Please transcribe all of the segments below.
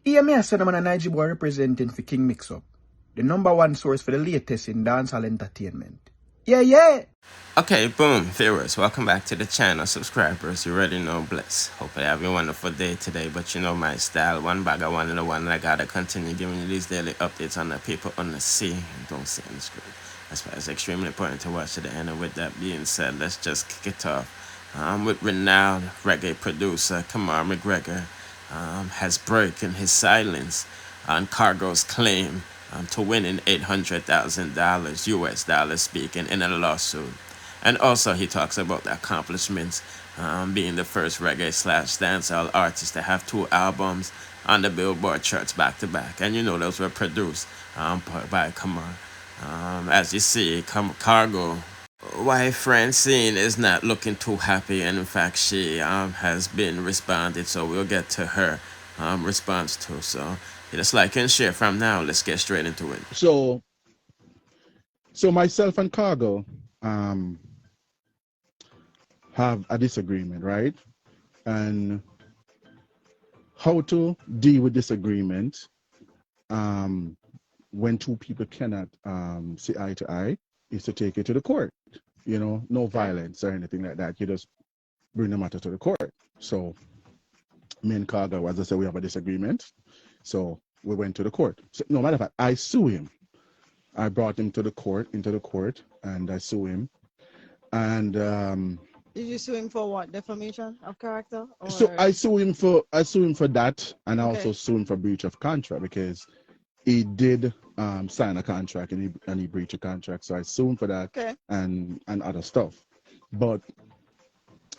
Hear me, I said I'm a Nigeria boy representing for King Mix-Up, the #1 source for the latest in dancehall entertainment. Yeah. Okay, boom, viewers, welcome back to the channel. Subscribers, you already know, bless. Hope you have a wonderful day today, but you know my style, one bag of one and the one, and I gotta continue giving you these daily updates on the people on the sea and don't see on the screen. That's why it's extremely important to watch to the end, and with that being said, let's just kick it off. With renowned reggae producer Kemar Mcgregor has broken his silence on Khago's claim to winning $800,000 US dollars speaking in a lawsuit. And also he talks about the accomplishments, being the first reggae/dancehall artist to have 2 albums on the Billboard charts back to back. And you know those were produced by Kemar. As you see, Khago wife Francine is not looking too happy, and in fact she has been responded, so we'll get to her response too. So just like and share from now. Let's get straight into it. So myself and Khago have a disagreement, right? And how to deal with disagreement when 2 people cannot see eye to eye is to take it to the court. You know, no violence or anything like that. You just bring the matter to the court. So me and Khago, as I said, we have a disagreement. So we went to the court. So, no matter of fact, I sue him. I brought him to the court, and I sue him. And did you sue him for what? Defamation of character? Or... So I sue him for that, and I also sue him for breach of contract because he did sign a contract and he breached a contract. So I sue him for that and other stuff. But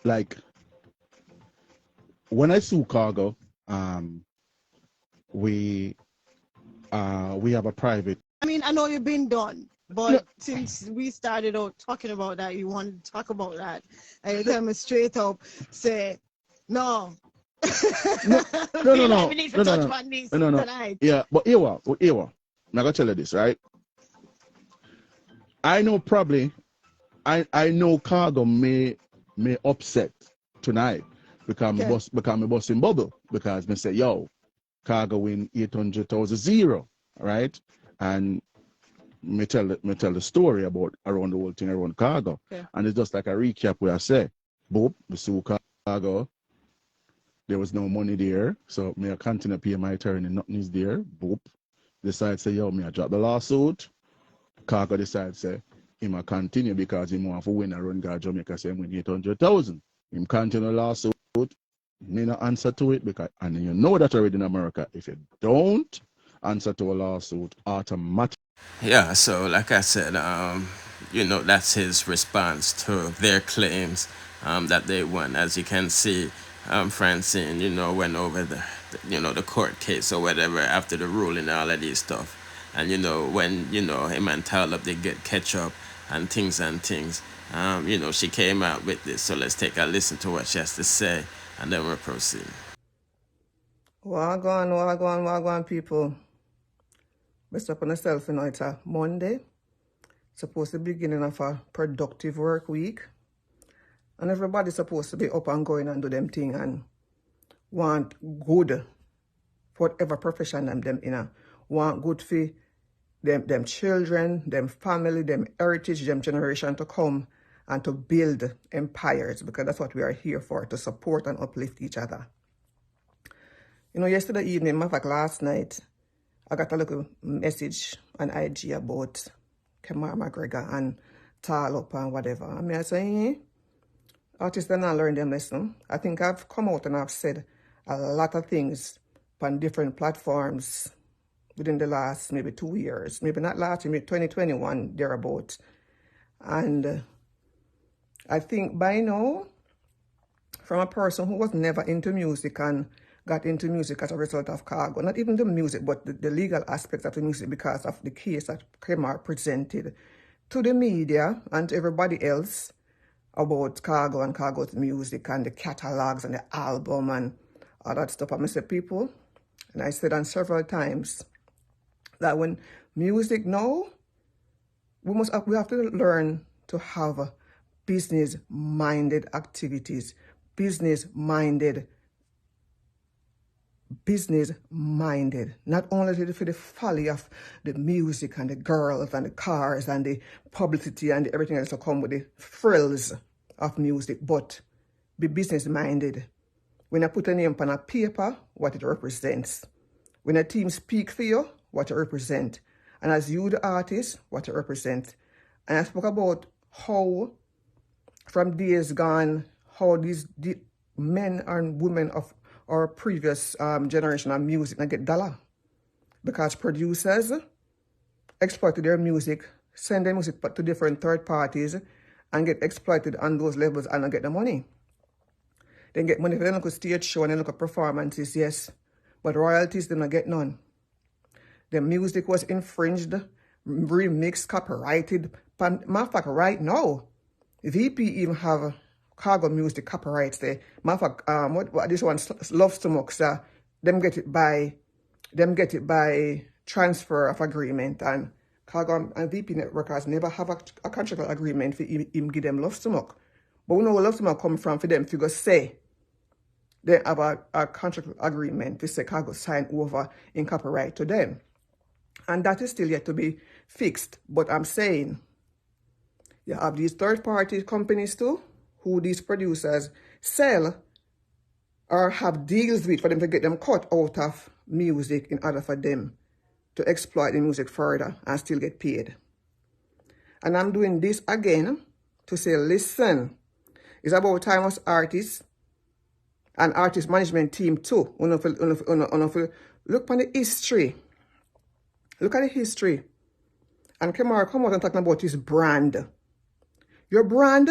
like when I sue Khago, we have a private. I mean, I know you've been done, but since we started out talking about that, you wanted to talk about that, and you tell me straight up, say no. No. Yeah, but here, I'm gonna tell you this, right? I know probably, I know Khago may upset tonight because I'm busting bubble because me say, yo, Khago win 800,000 0, right? And me tell the story about around the whole thing around Khago, and it's just like a recap where I say, boop, we sue Khago. There was no money there, so me I continue to pay my attorney, nothing is there. Boop. Decide say, yo, me I drop the lawsuit. Khago decide say, him I continue because he want to win around God Jamaica, say him win 800,000. Him continue the lawsuit. Me no answer to it because, and you know that already in America, if you don't answer to a lawsuit, automatic. Yeah, so like I said, you know, that's his response to their claims that they won. As you can see, Francine, you know, went over the court case or whatever after the ruling and all of these stuff. And, you know, when, you know, him and Talib, they get catch up and things, you know, she came out with this. So let's take a listen to what she has to say, and then we'll proceed. Wagwan, people. Best up on yourself, you know, it's a Monday. Supposed to be beginning of a productive work week. And everybody's supposed to be up and going and do them thing and want good for whatever profession them in. Want good for them children, them family, them heritage, them generation to come and to build empires, because that's what we are here for, to support and uplift each other. You know, yesterday evening, matter of fact last night, I got a little message on IG about Kemar Mcgregor and Talib and whatever. I mean, I say, artists don't learn them lesson. I think I've come out and I've said a lot of things on different platforms within the last maybe 2 years. Maybe not last year, maybe 2021, thereabout. And I think by now, from a person who was never into music and got into music as a result of Khago, not even the music, but the legal aspects of the music because of the case that Kemar presented to the media and to everybody else about Khago and Khago's music and the catalogs and the album and all that stuff. I said, people, and I said on several times that when music now, we have to learn to have business-minded activities, business-minded business-minded, not only for the folly of the music and the girls and the cars and the publicity and everything else that come with the frills of music, but be business-minded. When I put a name on a paper, what it represents. When a team speak for you, what it represents. And as you, the artist, what it represents. And I spoke about how, from days gone, how these men and women of our previous generation of music and get dollar. Because producers exploited their music, send their music to different third parties, and get exploited on those levels and not get the money. They get money for them look at stage show and they look at performances, yes. But royalties, they don't get none. The music was infringed, remixed, copyrighted. Matter of fact, right now, VP even have Khago music copyrights there. Matter of fact, what this one, Love Stomach, them get it by transfer of agreement, and Khago and VP Network has never have a contractual agreement for him give them Love Stomach. But we know where Love Stomach come from for them to go say they have a contractual agreement to say Khago sign over in copyright to them. And that is still yet to be fixed. But I'm saying you have these third-party companies too, who these producers sell or have deals with for them to get them cut out of music in order for them to exploit the music further and still get paid. And I'm doing this again to say, listen, it's about time us artists and artist management team too. Look on the history. Look at the history. And Kemar come out and talking about his brand. Your brand,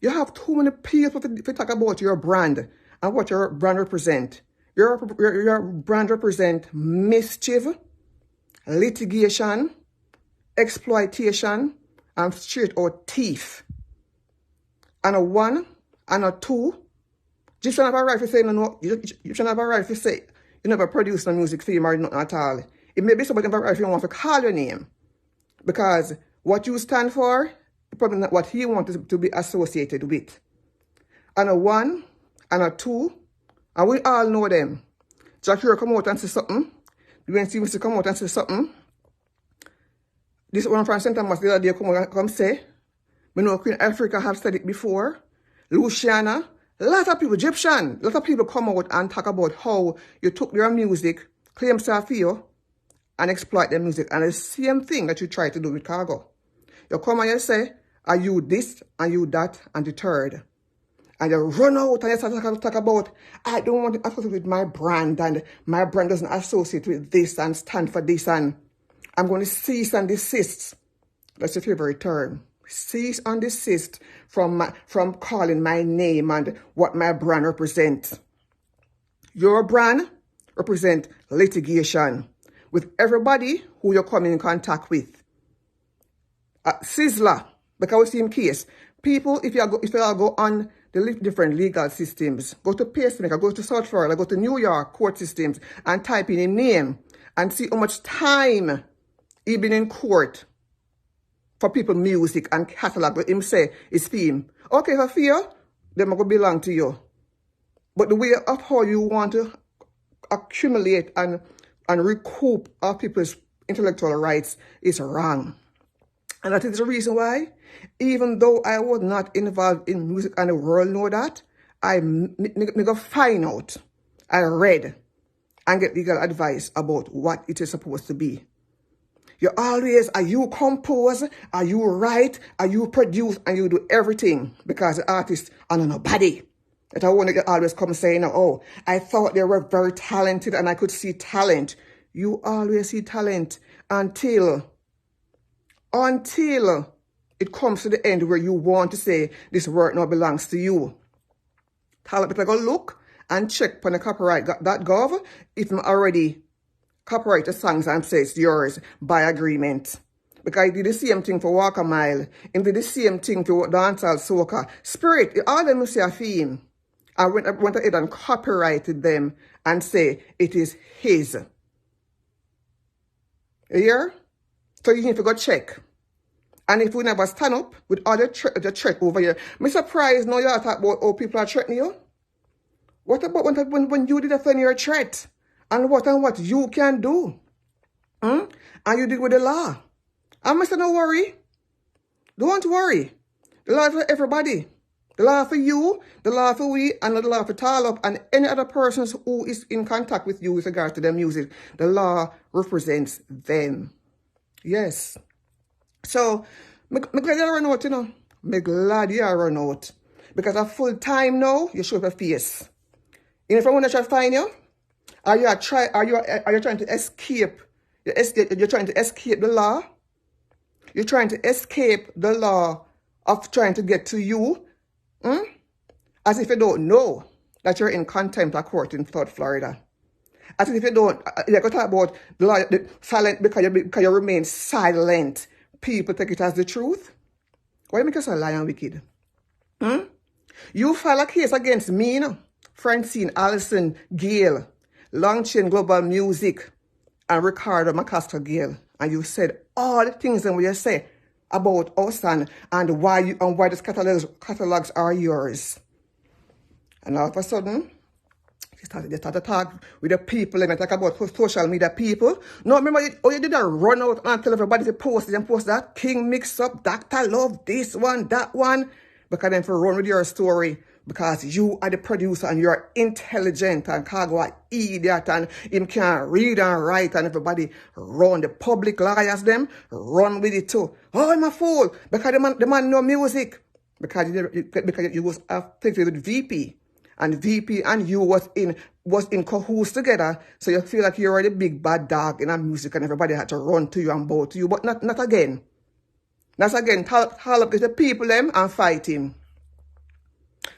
you have too many people to talk about your brand and what your brand represent. Your brand represent mischief, litigation, exploitation, and straight out thief. And a one, and a two, you shouldn't have a right to say, no, you shouldn't have a right to say, you never produce no music film or nothing at all. It may be somebody have a right if you want to call your name. Because what you stand for, is probably not what he wants to be associated with. And a one, and a two, and we all know them. Jack here come out and say something. When Stevenson come out and say something. This one from St. Thomas the other day come say, we know Queen Africa have said it before. Luciana, a lot of people, Egyptian, a lot of people come out and talk about how you took your music, claim for you, and exploit their music. And the same thing that you try to do with Khago. You come and you say, are you this, and you that, and the third. And you run out and you start to talk about, I don't want to associate with my brand, and my brand doesn't associate with this and stand for this, and I'm going to cease and desist. That's your favorite term. Cease and desist from calling my name and what my brand represents. Your brand represents litigation with everybody who you're coming in contact with. Sizzler, because we see in case, people, if you go on the different legal systems, go to Pacemaker, go to South Florida, go to New York court systems, and type in a name and see how much time he been in court for people music and catalog what him say is theme. Okay, for fear, them will belong to you. But the way of how you want to accumulate and recoup our people's intellectual rights is wrong. And that is the reason why, even though I was not involved in music and the world know that, I go find out, I read, and get legal advice about what it is supposed to be. You always, are you compose, are you write, are you produce, and you do everything because the artist are nobody. That I want to always come saying, oh, I thought they were very talented and I could see talent. You always see talent until it comes to the end where you want to say this work now belongs to you. Talent, better go look and check on the copyright.gov if I'm already copyright the songs and say it's yours by agreement. Because I did the same thing for Walk a Mile. And did the same thing for Dancehall Soca. Spirit, all them say a theme. I went ahead and copyrighted them and say it is his. You hear? So you need to go check. And if we never stand up with all the threat over here, I'm surprised now you talk about how people are threatening you. What about when you did defend your threat? And what you can do? And you deal with the law. I must not worry. Don't worry. The law for everybody. The law for you, the law for we, and the law for Talop and any other persons who is in contact with you with regard to their music. The law represents them. Yes. So, I'm glad you run out, you know. I'm glad you run out. Because at full time now, you show up a face. And if I want to try to find you, are you trying to escape? You're trying to escape the law? You're trying to escape the law of trying to get to you? As if you don't know that you're in contempt of court in South Florida. As if you don't, you're going to talk about the law, silent because you remain silent. People take it as the truth. Why make us a liar and wicked? You file a case against me, you know? Francine, Allison, Gail, Longchain Global Music, and Ricardo Macaster Gale. And you said all the things that you say about us and why these catalogs are yours. And all of a sudden, you started to talk with the people and talk about social media people. No, remember, you did a run out and tell everybody to post it and post that. King Mix Up, Dr. Love, this one, that one. Because then for run with your story. Because you are the producer and you're intelligent and Khago an idiot and him can't read and write and everybody run. The public liars them, run with it too. Oh, I'm a fool. Because the man know music. Because you was affiliated with VP. And VP and you was in cahoots together. So you feel like you're the big bad dog in our music and everybody had to run to you and bow to you. But not again. Not again. Call up the people them and fight him.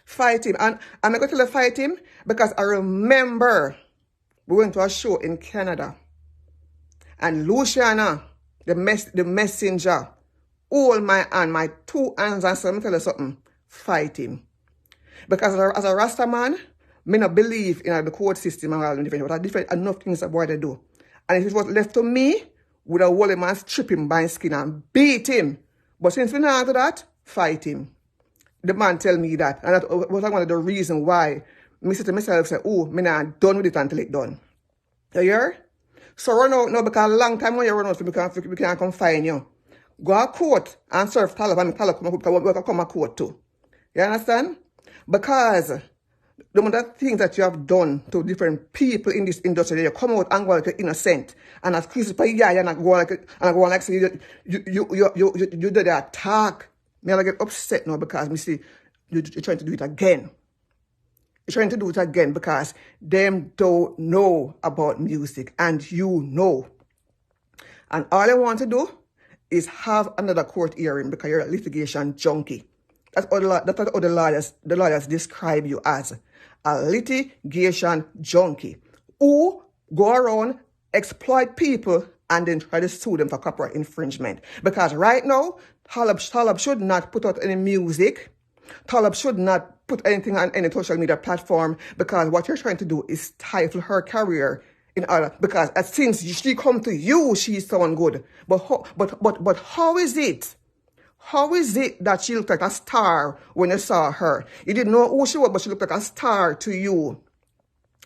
Fight him. And I'm going to tell you fight him because I remember we went to a show in Canada. And Luciana, the messenger, hold my hand, my two hands and said, let me tell you something. Fight him. Because as a Rasta man, me not believe in the court system and all the different, but I different enough things that boy they do. And if it was left to me, would have hold him and strip him by his skin and beat him. But since we not do that, fight him. The man tell me that. And that was one of the reasons why I said to myself, say, oh, me not done with it until it's done. You hear? So run out now because a long time when you run out, we can't come find you. Go to court and serve Talib and Talib come to court too. You understand? Because the amount of things that you have done to different people in this industry, you come out and go like innocent. And as crucify and I go like say you did the attack. Me I get upset now because me see you're trying to do it again. You're trying to do it again because them don't know about music and you know. And all I want to do is have another court hearing because you're a litigation junkie. That's what the lawyers describe you as. A litigation junkie who go around, exploit people, and then try to sue them for copyright infringement. Because right now, Talib should not put out any music. Talib should not put anything on any social media platform because what you're trying to do is stifle her career in order. Because since she come to you, she's someone good. But how is it? How is it that she looked like a star when you saw her? You didn't know who she was, but she looked like a star to you.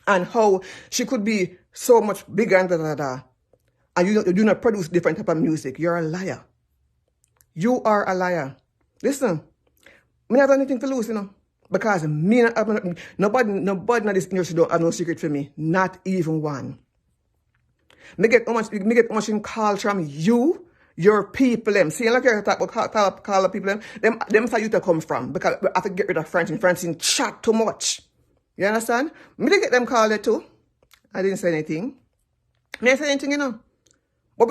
And how she could be so much bigger and da. And you do not produce different type of music. You're a liar. You are a liar. Listen, me not have anything to lose, you know. Because nobody in this industry don't have no secret for me. Not even one. Me get much in call from you. Your people, them. See, like you talk about call people, them say you to come from. Because I have to get rid of Francine. Francine chat too much. You understand? Me didn't get them called there too. I didn't say anything. Me didn't say anything, you know. But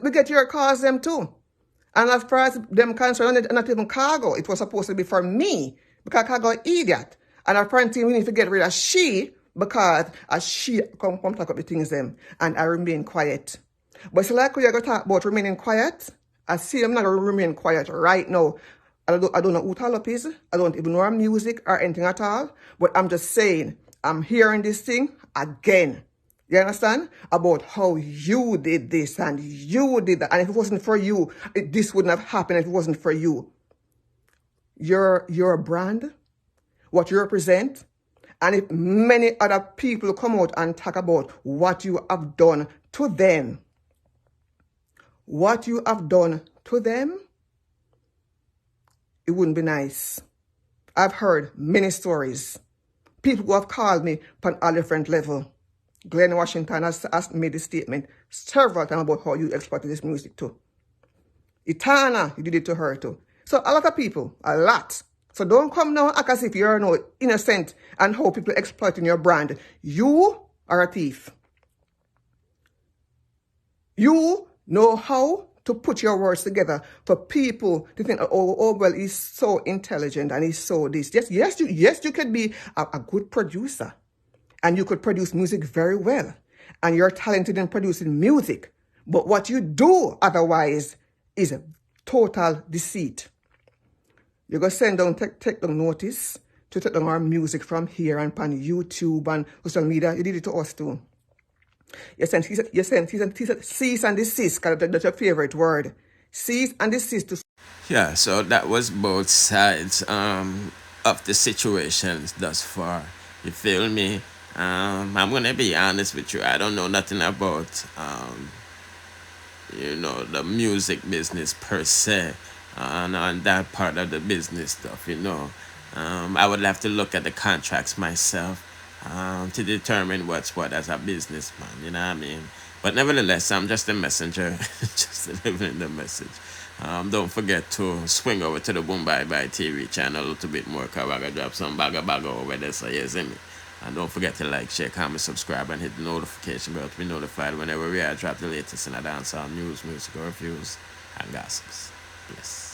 we get your calls them too. And as far as them concerned, not even Khago. It was supposed to be for me. Because Khago an idiot. And our Francine, we need to get rid of she. Because as she come talk up the things them. And I remain quiet. But so like we're going to talk about remaining quiet, I see I'm not going to remain quiet right now. I don't know who Talib is. I don't even know her music or anything at all. But I'm just saying, I'm hearing this thing again. You understand? About how you did this and you did that. And if it wasn't for you, this wouldn't have happened if it wasn't for you. Your brand, what you represent, And if many other people come out and talk about what you have done to them, what you have done to them, it wouldn't be nice. I've heard many stories. People who have called me on a different level. Glenn Washington has made a statement several times about how you exploited this music too. Itana, you did it to her too. So a lot of people, a lot. So don't come now act as if you're no innocent and how people exploiting your brand. You are a thief. You know how to put your words together for people to think, oh well, he's so intelligent and he's so this. Yes, you could be a good producer and you could produce music very well and you're talented in producing music. But what you do otherwise is a total deceit. You're going to send down, take down notice to take down our music from here and on YouTube and social media. You did it to us too. You sent cease and desist, because that's your favorite word. Cease and desist to. Yeah, so that was both sides of the situations thus far. You feel me? I'm gonna be honest with you. I don't know nothing about the music business per se, and that part of the business stuff. I would have to look at the contracts myself to determine what's what as a businessman. You know what I mean? But nevertheless, I'm just a messenger, just delivering the message. Don't forget to swing over to the Boom Bye Bye TV channel a little bit more, because I gotta drop some bagga over there, so you see me. And don't forget to like, share, comment, subscribe, and hit the notification bell to be notified whenever we drop the latest in the dancehall news, musical reviews, and gossips. Bless.